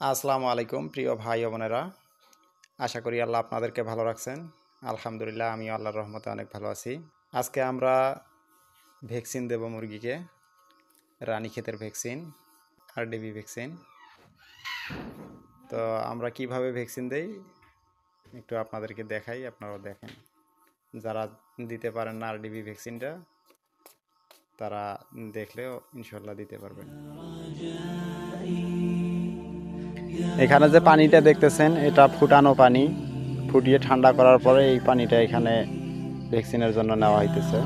আসসালামু আলাইকুম প্রিয় ভাই ও বোনেরা, আশা করি আল্লাহ আপনাদেরকে ভালো রাখছেন। আলহামদুলিল্লাহ, আমিও আল্লাহর রহমতে অনেক ভালো আছি। আজকে আমরা ভ্যাকসিন দেব মুরগিকে, রানীক্ষেতের ভ্যাকসিন, আরডিবি ভ্যাকসিন। তো আমরা কিভাবে ভ্যাকসিন দেই একটু আপনাদেরকে দেখাই, আপনারাও দেখেন। যারা দিতে পারেন না আরডিবি ভ্যাকসিনটা, তারা দেখলেও ইনশাল্লাহ দিতে পারবেন। এখানে যে পানিটা দেখতেছেন, এটা ফুটানো পানি, ফুটিয়ে ঠান্ডা করার পরে এই পানিটা এখানে ভ্যাকসিনের জন্য নেওয়া হইতেছে।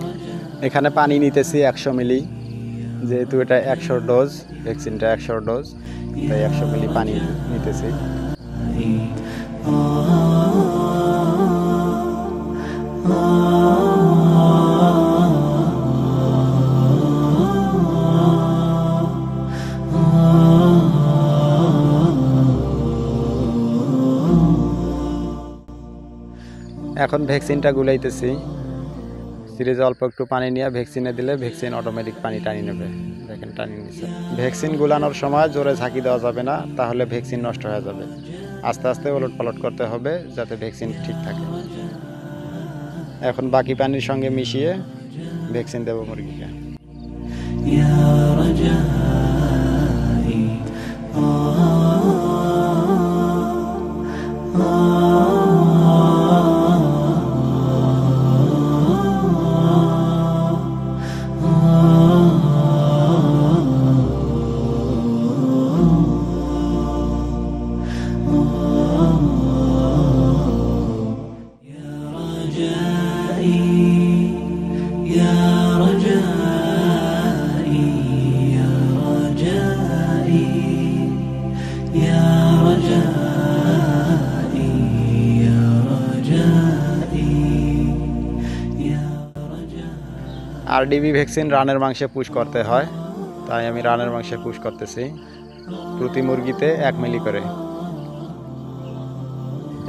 এখানে পানি নিতেছি 100 মিলি, যেহেতু এটা 100 ডোজ, ভ্যাকসিনটা 100 ডোজ, তাই 100 মিলি পানি নিতেছি। এখন ভ্যাকসিনটা গুলাইতেছি। সিরিজে অল্প একটু পানি নিয়ে ভ্যাকসিনে দিলে ভ্যাকসিন অটোমেটিক পানি টানি নেবে। দেখেন টানি নিচ্ছে। ভ্যাকসিন গুলানোর সময় জোরে ঝাঁকি দেওয়া যাবে না, তাহলে ভ্যাকসিন নষ্ট হয়ে যাবে। আস্তে আস্তে ওলট পালট করতে হবে যাতে ভ্যাকসিন ঠিক থাকে। এখন বাকি পানির সঙ্গে মিশিয়ে ভ্যাকসিন দেব মুরগিকে। আরডিবি ভ্যাকসিন রানের মাংসে পুশ করতে হয়, তাই আমি রানের মাংসে পুশ করতেছি। প্রতি মুরগিতে 1 মিলি করে।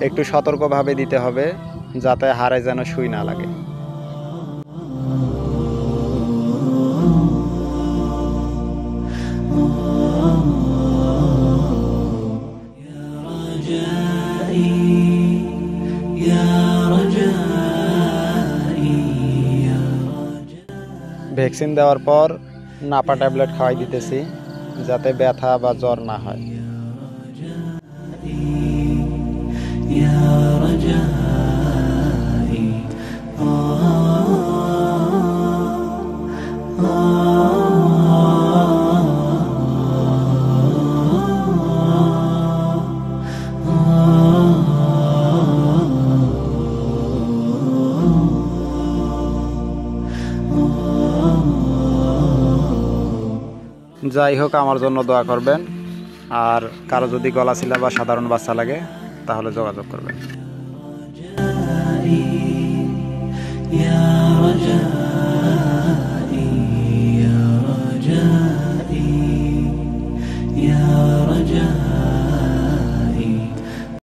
একটু সতর্কভাবে দিতে হবে যাতে হাড়ে যেন সুই না লাগে। ভ্যাকসিন দেওয়ার পর নাপা ট্যাবলেট খাওয়াই দিতেছি যাতে ব্যথা বা জ্বর না হয়। যাই হোক, আমার জন্য দোয়া করবেন, আর কারো যদি গলা ছিলা বা সাধারণ বাচ্চা লাগে তাহলে যোগাযোগ করবেন।